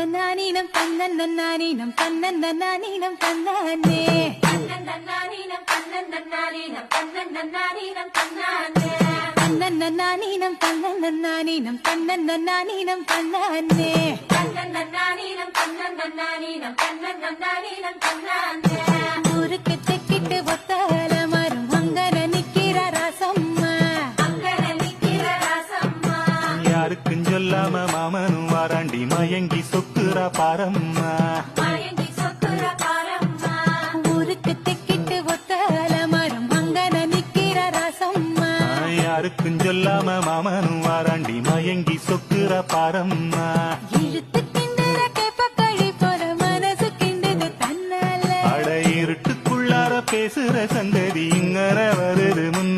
தன்னன்னானீனம் தன்னன்னானீனம் தன்னன்னானீனம் தன்னானே தன்னன்னானீனம் தன்னன்னானீனம் தன்னன்னானீனம் தன்னானே தன்னன்னானீனம் தன்னன்னானீனம் தன்னன்னானீனம் தன்னானே தன்னன்னானீனம் தன்னன்னானீனம் தன்னன்னானீனம் தன்னானே ஊருக்கு தெக்கிட்டு ஒத்தால மரம் அங்கன நிக்கிற ராசம்மா அங்கன நிக்கிற ராசம்மா யாருக்கும் சொல்லாம மாமனும் வாராண்டி மயங்கி சொக்குற பாரம்மா மயங்கி சொக்குற பாரம்மா ஊருக்கு தெக்கிட்டு ஒத்தால மரம் அங்கன நிக்கிற ராசம்மா யாருக்கும் சொல்லாம மாமனும் வாராண்டி மயங்கி சொக்குற பாரம்மா இழுத்து கிண்டுற கேப்பக்களி போல மனசு கிண்டுது தன்னால அட இருட்டுக்குள்ளார பேசுற சந்ததி இங்கர வருது முன்ன